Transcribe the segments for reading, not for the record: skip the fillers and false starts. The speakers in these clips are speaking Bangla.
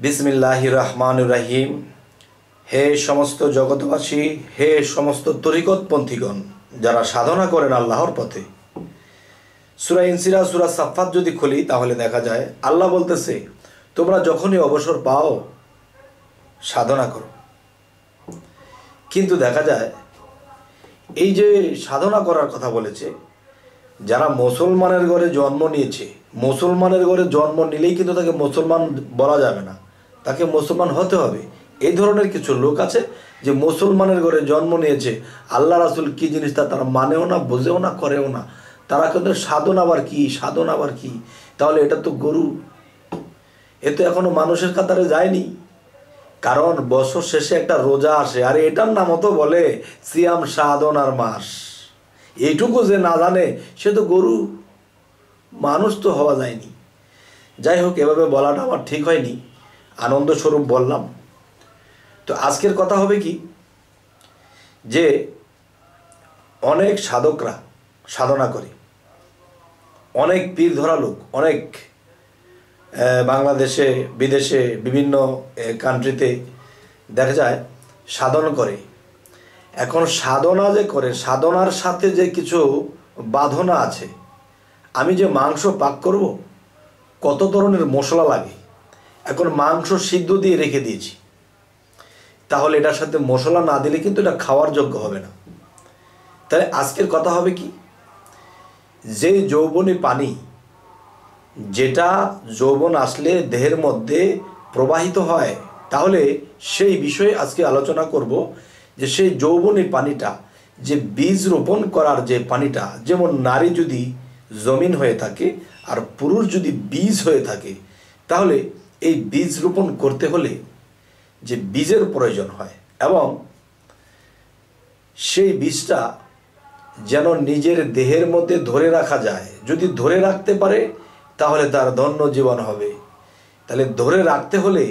বিসমিল্লাহির রহমানির রহিম। হে সমস্ত জগৎবাসী, হে সমস্ত তরিকতপন্থীগণ যারা সাধনা করেন আল্লাহর পথে। সূরা ইনসিরাজ, সূরা সাফফাত যদি খুলি তাহলে দেখা যায় আল্লাহ বলতেছে, তোমরা যখনই অবসর পাও সাধনা করো। কিন্তু দেখা যায় এই যে সাধনা করার কথা বলেছে, যারা মুসলমানের ঘরে জন্ম নিয়েছে, মুসলমানের ঘরে জন্ম নিলেই কিন্তু তাকে মুসলমান বলা যাবে না, তাকে মুসলমান হতে হবে। এই ধরনের কিছু লোক আছে যে মুসলমানের ঘরে জন্ম নিয়েছে, আল্লাহ রাসূল কী জিনিস তা তারা মানেও না, বোঝেও না, করেও না। তারা কিন্তু সাধনা আবার কি, সাধনা আবার কি? তাহলে এটা তো গরু, এ তো এখনো মানুষের কাতারে যায়নি। কারণ বছর শেষে একটা রোজা আসে, আর এটার নামও তো বলে সিয়াম, সাধনার মাস। এইটুকু যে না জানে সে তো গরু, মানুষ তো হওয়া যায়নি। যাই হোক, এভাবে বলাটা আমার ঠিক হয়নি, আনন্দস্বরূপ বললাম। তো আজকের কথা হবে কি, যে অনেক সাধকরা সাধনা করে, অনেক পীর ধরা লোক, অনেক বাংলাদেশে, বিদেশে, বিভিন্ন কান্ট্রিতে দেখা যায় সাধন করে। এখন সাধনা যে করে, সাধনার সাথে যে কিছু বাঁধনা আছে। আমি যে মাংস পাক করব, কত ধরনের মশলা লাগে। এখন মাংস সিদ্ধ দিয়ে রেখে দিয়েছি, তাহলে এটার সাথে মশলা না দিলে কিন্তু এটা খাওয়ার যোগ্য হবে না। তাহলে আজকের কথা হবে কি, যে যৌবনী পানি, যেটা যৌবন আসলে দেহের মধ্যে প্রবাহিত হয়, তাহলে সেই বিষয়ে আজকে আলোচনা করব। যে সেই যৌবনী পানিটা, যে বীজ রোপণ করার যে পানিটা, যেমন নারী যদি জমিন হয়ে থাকে আর পুরুষ যদি বীজ হয়ে থাকে, তাহলে এই বীজ রোপণ করতে হলে যে বীজের প্রয়োজন হয়, এবং সেই বীজটা যেন নিজের দেহের মধ্যে ধরে রাখা যায়। যদি ধরে রাখতে পারে তাহলে তার ধন্য জীবন হবে। তাহলে ধরে রাখতে হলে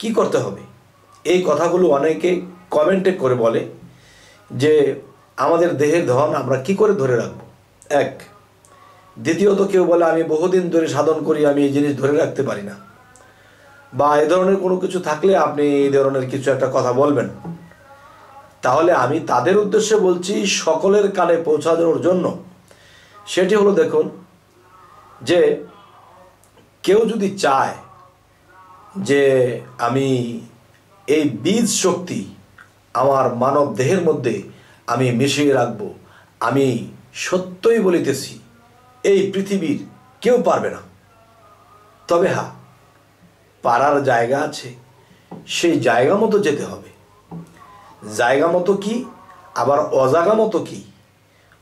কি করতে হবে? এই কথাগুলো অনেকে কমেন্টে করে বলে যে আমাদের দেহের ধন আমরা কি করে ধরে রাখব, এক। দ্বিতীয়ত কেউ বলে আমি বহুদিন ধরে সাধন করি, আমি এই জিনিস ধরে রাখতে পারি না, বা এ ধরনের কোনো কিছু থাকলে আপনি এই ধরনের কিছু একটা কথা বলবেন। তাহলে আমি তাদের উদ্দেশ্যে বলছি, সকলের কানে পৌঁছানোর জন্য। সেটি হলো, দেখুন, যে কেউ যদি চায় যে আমি এই বীজ শক্তি আমার মানব দেহের মধ্যে আমি মিশিয়ে রাখব, আমি সত্যই বলিতেছি এই পৃথিবীর কেউ পারবে না। তবে হ্যাঁ, পারার জায়গা আছে, সেই জায়গা মতো যেতে হবে। জায়গা মতো কি, আবার অজাগা মতো কি?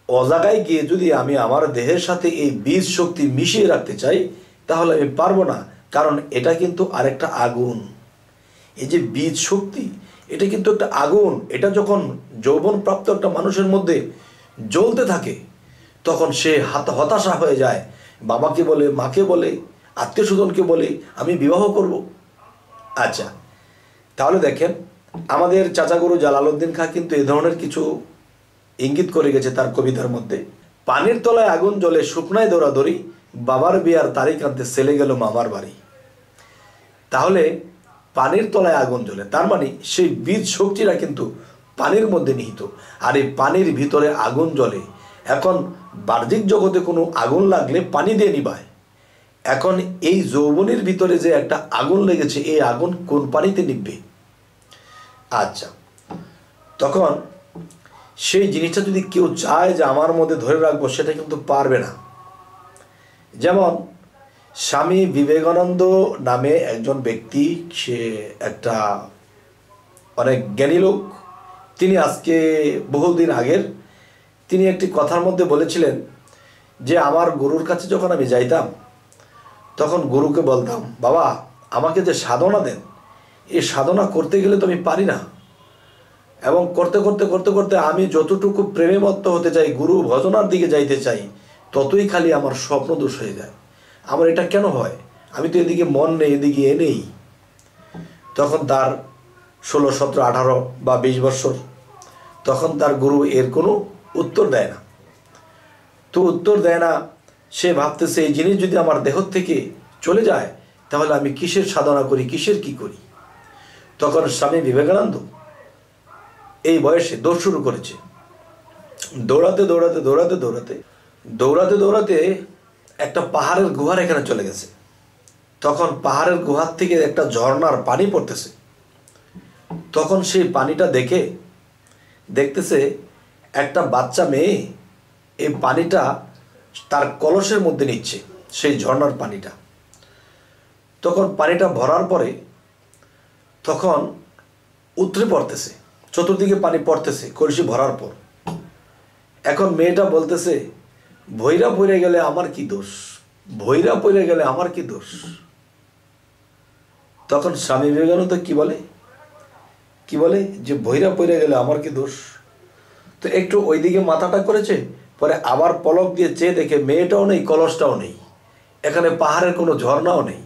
অজাগায় গিয়ে যদি আমি আমার দেহের সাথে এই বীজ শক্তি মিশিয়ে রাখতে চাই, তাহলে আমি পারবো না। কারণ এটা কিন্তু আরেকটা আগুন। এই যে বীজ শক্তি, এটা কিন্তু একটা আগুন। এটা যখন যৌবনপ্রাপ্ত একটা মানুষের মধ্যে জ্বলতে থাকে, তখন সে হতাশা হয়ে যায়। বাবাকে বলে, মাকে বলে, আত্মীয় স্বজনকে বলে আমি বিবাহ করব। আচ্ছা, তাহলে দেখেন, আমাদের চাচাগুরু জালালউদ্দিন খাঁ কিন্তু এ ধরনের কিছু ইঙ্গিত করে গেছে তার কবিতার মধ্যে। পানির তলায় আগুন জ্বলে, শুকনায় দৌড়াদৌড়ি, বাবার বিয়ার তারিখ আনতে ছেলে গেল মামার বাড়ি। তাহলে পানির তলায় আগুন জ্বলে, তার মানে সেই বীজ শক্তিটা কিন্তু পানির মধ্যে নিহিত, আর এই পানির ভিতরে আগুন জ্বলে। এখন বাহ্যিক জগতে কোনো আগুন লাগলে পানি দিয়ে নিভায়। এখন এই যৌবনের ভিতরে যে একটা আগুন লেগেছে, এই আগুন কোন পানিতে নিভবে? আচ্ছা, তখন সেই জিনিসটা যদি কেউ চায় যে আমার মধ্যে ধরে রাখবো, সেটা কিন্তু পারবে না। যেমন স্বামী বিবেকানন্দ নামে একজন ব্যক্তি, সে একটা অনেক জ্ঞানী লোক। তিনি আজকে বহুদিন আগের তিনি একটি কথার মধ্যে বলেছিলেন যে আমার গুরুর কাছে যখন আমি যাইতাম, তখন গুরুকে বলতাম, বাবা আমাকে যে সাধনা দেন, এই সাধনা করতে গেলে তো আমি পারি না, এবং করতে করতে করতে করতে আমি যতটুকু প্রেমে মত্ত হতে চাই, গুরু ভজনার দিকে যাইতে চাই, ততই খালি আমার স্বপ্ন দোষ হয়ে যায়। আমার এটা কেন হয়? আমি তো এদিকে মন নেই, এদিকে এ নেই। তখন তার 16, 17, 18 বা 20 বছর। তখন তার গুরু এর কোনো উত্তর দেয় না। তো উত্তর দেয় না, সে ভাবতেছে এই জিনিস যদি আমার দেহ থেকে চলে যায়, তাহলে আমি কিসের সাধনা করি, কিসের কি করি? তখন স্বামী বিবেকানন্দ এই বয়সে দৌড় শুরু করেছে। দৌড়াতে দৌড়াতে দৌড়াতে দৌড়াতে দৌড়াতে দৌড়াতে একটা পাহাড়ের গুহার এখানে চলে গেছে। তখন পাহাড়ের গুহার থেকে একটা ঝর্ণার পানি পড়তেছে। তখন সেই পানিটা দেখতেছে একটা বাচ্চা মেয়ে এই পানিটা তার কলসের মধ্যে নিচ্ছে, সেই ঝর্ণার পানিটা। তখন পানিটা ভরার পরে তখন উতরে পড়তেছে, চতুর্দিকে পানি পড়তেছে কলসি ভরার পর। এখন মেয়েটা বলতেছে, ভৈরা পড়ে গেলে আমার কি দোষ, ভৈরা পড়ে গেলে আমার কি দোষ? তখন স্বামী বিবেকানন্দ কি বলে যে ভৈরা পড়ে গেলে আমার কি দোষ? তো একটু ওইদিকে মাথাটা করেছে, পরে আবার পলক দিয়ে চেয়ে দেখে মেয়েটাও নেই, কলসটাও নেই, এখানে পাহাড়ের কোনো ঝর্ণাও নেই।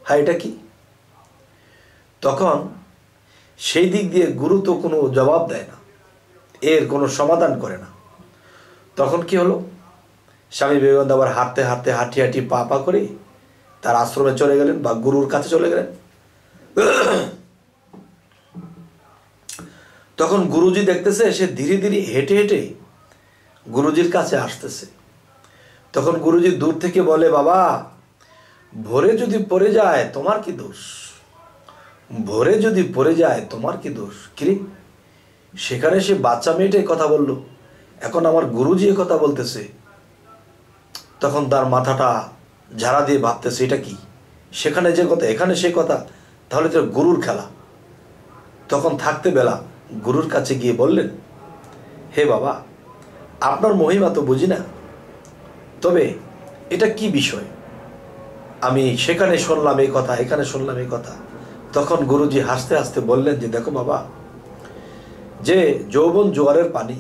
হ্যাঁ, এটা কি? তখন সেই দিক দিয়ে গুরু তো কোনো জবাব দেয় না, এর কোনো সমাধান করে না। তখন কি হলো, স্বামী বিবেকানন্দ আবার হাঁটতে হাঁটতে হাঁটি পা করে তার আশ্রমে চলে গেলেন বা গুরুর কাছে চলে গেলেন। তখন গুরুজি দেখতেছে সে ধীরে ধীরে হেঁটে হেঁটে গুরুজির কাছে আসতেছে। তখন গুরুজি দূর থেকে বলে, বাবা, ভোরে যদি পড়ে যায় তোমার কি দোষ, ভোরে যদি পড়ে যায় তোমার কি দোষ? কি, সেখানে সে বাচ্চা মেয়েটাই কথা বলল, এখন আমার গুরুজি কথা বলতেছে। তখন তার মাথাটা ঝাড়া দিয়ে ভাবতেছে, এটা কি, সেখানে যে কথা এখানে সে কথা, তাহলে তো গুরুর খেলা। তখন থাকতে বেলা গুরুর কাছে গিয়ে বললেন, হে বাবা, আপনার মহিমা তো বুঝি না, তবে এটা কি বিষয়? আমি সেখানে শুনলাম এই কথা, এখানে শুনলাম এই কথা। তখন গুরুজি হাসতে হাসতে বললেন যে, দেখো বাবা, যে যৌবন জোয়ারের পানি,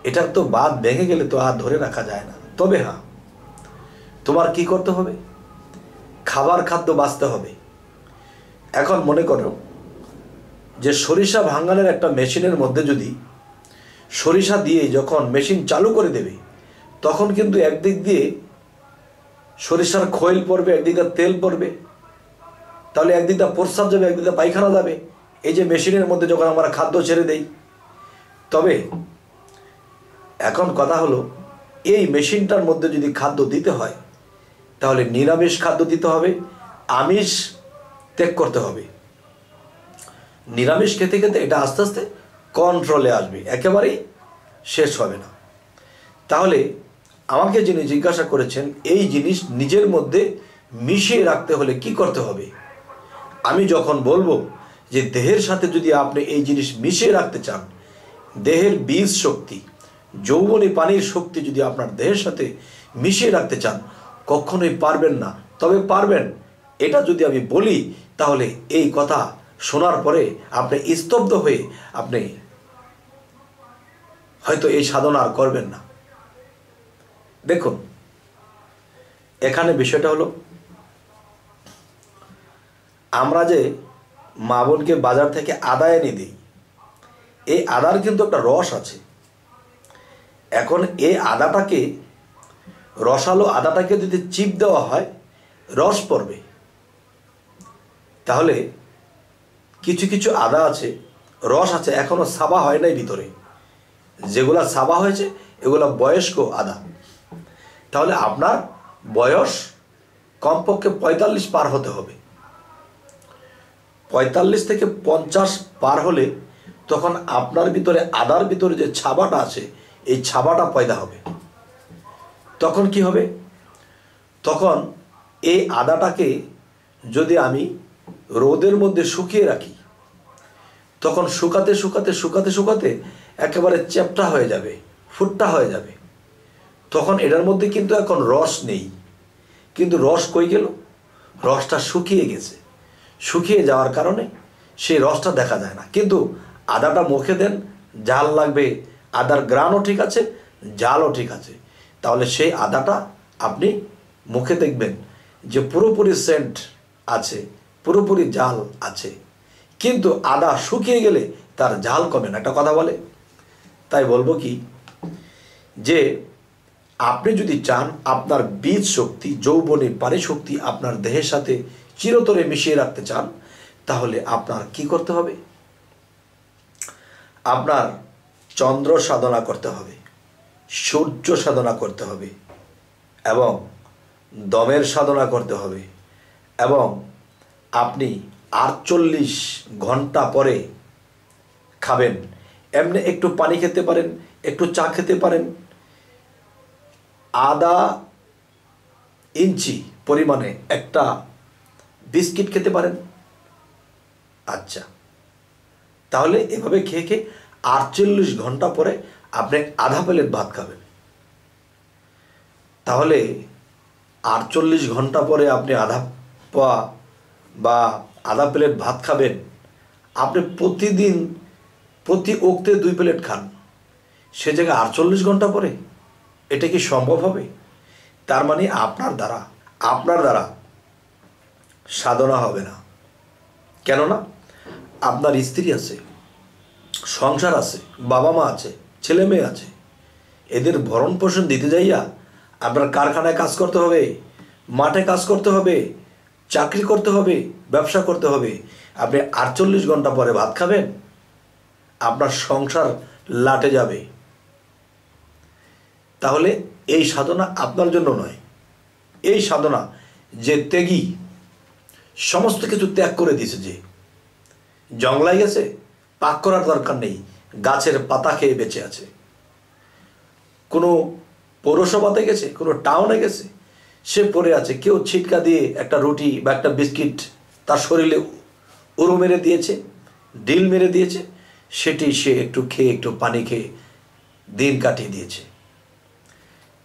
এটার তো বাঁধ ভেঙে গেলে তো আর ধরে রাখা যায় না। তবে হ্যাঁ, তোমার কি করতে হবে, খাদ্য বাঁচতে হবে। এখন মনে করো যে সরিষা ভাঙানোর একটা মেশিনের মধ্যে যদি সরিষা দিয়ে যখন মেশিন চালু করে দেবে, তখন কিন্তু একদিক দিয়ে সরিষার খৈল পড়বে, একদিক দিয়ে তেল পড়বে, তাহলে একদিক দিয়ে প্রস্রাব যাবে, একদিক দিয়ে পায়খানা যাবে। এই যে মেশিনের মধ্যে যখন আমরা খাদ্য ছেড়ে দেই, তবে এখন কথা হলো, এই মেশিনটার মধ্যে যদি খাদ্য দিতে হয়, তাহলে নিরামিষ খাদ্য দিতে হবে, আমিষ ত্যাগ করতে হবে। নিরামিষ খেতে খেতে এটা আস্তে আস্তে কন্ট্রোলে আসবে, একেবারেই শেষ হবে না। তাহলে আমাকে যিনি জিজ্ঞাসা করেছেন, এই জিনিস নিজের মধ্যে মিশিয়ে রাখতে হলে কি করতে হবে? আমি যখন বলবো যে দেহের সাথে যদি আপনি এই জিনিস মিশিয়ে রাখতে চান, দেহের বীজ শক্তি, যৌবনী পানির শক্তি যদি আপনার দেহের সাথে মিশিয়ে রাখতে চান, কখনোই পারবেন না। তবে পারবেন, এটা যদি আমি বলি, তাহলে এই কথা শোনার পরে আপনি স্তব্ধ হয়ে আপনি হয়তো এই সাধনা আর করবেন না। দেখুন, এখানে বিষয়টা হলো, আমরা যে মা বোনকে বাজার থেকে আদা এনে দিই, এই আদার কিন্তু একটা রস আছে। এখন এই আদাটাকে, রসালো আদাটাকে যদি চিপ দেওয়া হয়, রস পড়বে। তাহলে কিছু কিছু আদা আছে, রস আছে, এখনো সাবা হয় নাই ভিতরে, যেগুলা সাবা হয়েছে এগুলা বয়স্ক আদা। তাহলে আপনার বয়স কমপক্ষে 45 পার হতে হবে। 45 থেকে 50 পার হলে তখন আপনার ভিতরে আদার ভিতরে যে ছাবাটা আছে, এই ছাবাটা পয়দা হবে। তখন কি হবে, তখন এই আদাটাকে যদি আমি রোদের মধ্যে শুকিয়ে রাখি, তখন শুকাতে শুকাতে শুকাতে শুকাতে একেবারে চ্যাপ্টা হয়ে যাবে, ফুটটা হয়ে যাবে। তখন এটার মধ্যে কিন্তু এখন রস নেই, কিন্তু রস কই গেল, রসটা শুকিয়ে গেছে। শুকিয়ে যাওয়ার কারণে সেই রসটা দেখা যায় না। কিন্তু আদাটা মুখে দেন, ঝাল লাগবে, আদার গ্রানও ঠিক আছে, ঝালও ঠিক আছে, তাহলে সেই আদাটা আপনি মুখে দেখবেন যে পুরোপুরি সেন্ট আছে, পুরোপুরি ঝাল আছে। কিন্তু আদা শুকিয়ে গেলে তার ঝাল কমে না, একটা কথা বলে। তাই বলবো কি, যে আপনি যদি চান আপনার বীজ শক্তি, যৌবনী পারি শক্তি আপনার দেহের সাথে চিরতরে মিশিয়ে রাখতে চান, তাহলে আপনার কি করতে হবে? আপনার চন্দ্র সাধনা করতে হবে, সূর্য সাধনা করতে হবে, এবং দমের সাধনা করতে হবে, এবং আপনি 48 ঘন্টা পরে খাবেন। এমনি একটু পানি খেতে পারেন, একটু চা খেতে পারেন, আধা ইঞ্চি পরিমাণে একটা বিস্কিট খেতে পারেন। আচ্ছা, তাহলে এভাবে খেয়ে খেয়ে 48 ঘন্টা পরে আপনি আধা প্লেট ভাত খাবেন। তাহলে 48 ঘন্টা পরে আপনি আধা পা বা আধা প্লেট ভাত খাবেন। আপনি প্রতিদিন প্রতি ওক্তে 2 প্লেট খান, সে জায়গায় 48 ঘন্টা পরে, এটা কি সম্ভব হবে? তার মানে আপনার দ্বারা সাধনা হবে না। কেননা আপনার স্ত্রী আছে, সংসার আছে, বাবা মা আছে, ছেলে মেয়ে আছে, এদের ভরণ পোষণ দিতে যাইয়া আপনার কারখানায় কাজ করতে হবে, মাঠে কাজ করতে হবে, চাকরি করতে হবে, ব্যবসা করতে হবে। আপনি 48 ঘন্টা পরে ভাত খাবেন, আপনার সংসার লাটে যাবে। তাহলে এই সাধনা আপনার জন্য নয়। এই সাধনা যে ত্যাগী, সমস্ত কিছু ত্যাগ করে দিয়েছে, যে জঙ্গলায় গেছে, পাক করার দরকার নেই, গাছের পাতা খেয়ে বেঁচে আছে, কোনো পৌরসভাতে গেছে, কোনো টাউনে গেছে, সে পড়ে আছে, কেউ ছিটকা দিয়ে একটা রুটি বা একটা বিস্কিট তার শরীরে উড়ো মেরে দিয়েছে, ডিল মেরে দিয়েছে, সেটি সে একটু খেয়ে, একটু পানি খেয়ে দিন কাটিয়ে দিয়েছে।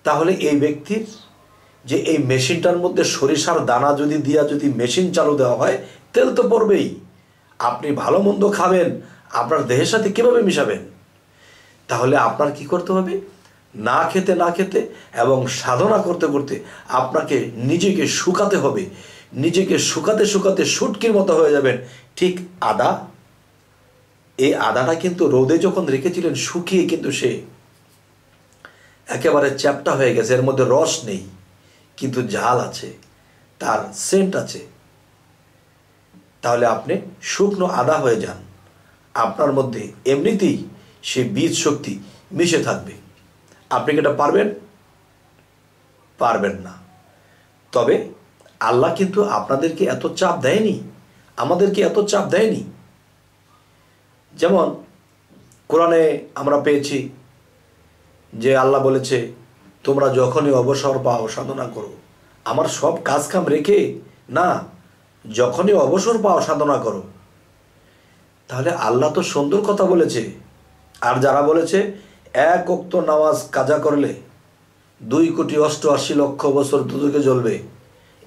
তাহলে এই ব্যক্তির যে এই মেশিনটার মধ্যে সরিষার দানা যদি মেশিন চালু দেওয়া হয়, তেল তো পড়বেই। আপনি ভালো মন্দ খাবেন, আপনার দেহের সাথে কীভাবে মিশাবেন? তাহলে আপনার কি করতে হবে? না খেতে এবং সাধনা করতে করতে আপনাকে নিজেকে শুকাতে হবে। নিজেকে শুকাতে শুটকির মতো হয়ে যাবেন। ঠিক আদা, এই আদাটা কিন্তু রোদে যখন রেখেছিলেন, শুকিয়ে কিন্তু সে একেবারে চ্যাপ্টা হয়ে গেছে, এর মধ্যে রস নেই, কিন্তু ঝাল আছে, তার সেন্ট আছে। তাহলে আপনি শুকনো আদা হয়ে যান, আপনার মধ্যে এমনিতেই সে বীজ শক্তি মিশে থাকবে। আপনি কি এটা পারবেন? পারবেন না। তবে আল্লাহ কিন্তু আপনাদেরকে এত চাপ দেয়নি, আমাদেরকে এত চাপ দেয়নি। যেমন কোরআনে আমরা পেয়েছি যে আল্লাহ বলেছে, তোমরা যখনই অবসর পাও সাধনা করো। আমার সব কাজ কাম রেখে না, যখনই অবসর পাও সাধনা করো। তাহলে আল্লাহ তো সুন্দর কথা বলেছে। আর যারা বলেছে 1 ওয়াক্ত নামাজ কাজা করলে 2,88,00,000 বছর দুদকে জ্বলবে,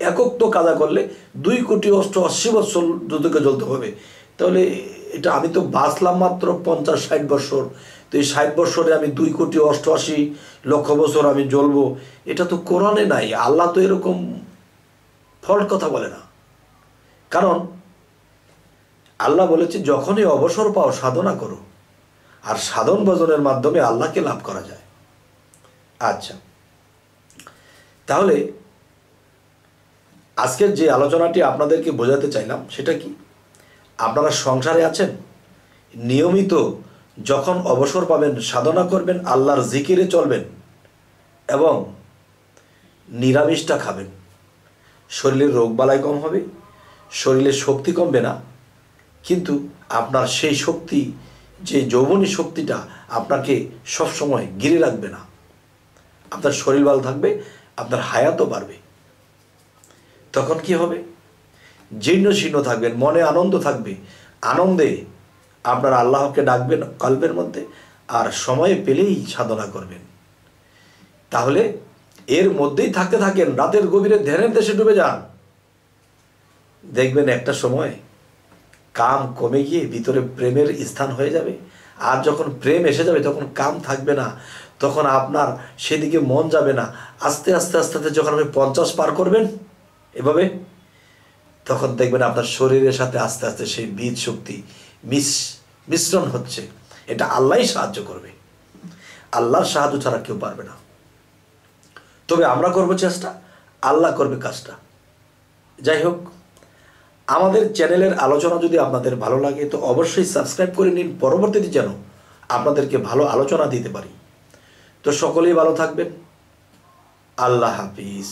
1 ওয়াক্ত কাজা করলে 2,88,00,000 বছর দুদকে জ্বলতে হবে, তাহলে এটা আমি তো বাঁচলাম মাত্র 50-60 বছর, তো এই 60 বছরে আমি 2,88,00,000 বছর আমি জ্বলবো, এটা তো কোরআনে নাই। আল্লাহ তো এরকম ফল্ট কথা বলে না। কারণ আল্লাহ বলেছে যখনই অবসর পাও সাধনা করো, আর সাধন ভজনের মাধ্যমে আল্লাহকে লাভ করা যায়। আচ্ছা, তাহলে আজকের যে আলোচনাটি আপনাদেরকে বোঝাতে চাইলাম সেটা কি, আপনারা সংসারে আছেন, নিয়মিত যখন অবসর পাবেন সাধনা করবেন, আল্লাহর জিকিরে চলবেন এবং নিরামিষটা খাবেন। শরীরের রোগবালাই কম হবে, শরীরের শক্তি কমবে না, কিন্তু আপনার সেই শক্তি, যে যৌবনী শক্তিটা আপনাকে সবসময় ঘিরে রাখবে না। আপনার শরীর ভালো থাকবে, আপনার হায়াতও বাড়বে। তখন কি হবে? জীর্ণ শীর্ণ থাকবেন, মনে আনন্দ থাকবে, আনন্দে আপনার আল্লাহকে ডাকবেন কল্পের মধ্যে, আর সময় পেলেই সাধনা করবেন। তাহলে এর মধ্যেই থাকতে থাকেন, রাতের গভীরে ধ্যানের দেশে ডুবে যান, দেখবেন একটা সময় কাম কমে গিয়ে ভিতরে প্রেমের স্থান হয়ে যাবে। আর যখন প্রেম এসে যাবে তখন কাম থাকবে না, তখন আপনার সেদিকে মন যাবে না। আস্তে আস্তে আস্তে আস্তে যখন আপনি 50 পার করবেন এভাবে, তখন দেখবেন আপনার শরীরের সাথে আস্তে আস্তে সেই বীজ শক্তি মিশ্রণ হচ্ছে। এটা আল্লাহই সাহায্য করবে, আল্লাহর সাহায্য ছাড়া কেউ পারবে না। তবে আমরা করব চেষ্টা, আল্লাহ করবে কাজটা। যাই হোক, আমাদের চ্যানেলের আলোচনা যদি আপনাদের ভালো লাগে তো অবশ্যই সাবস্ক্রাইব করে নিন, পরবর্তীতে যেন আপনাদেরকে ভালো আলোচনা দিতে পারি। তো সকলেই ভালো থাকবেন। আল্লাহ হাফিজ।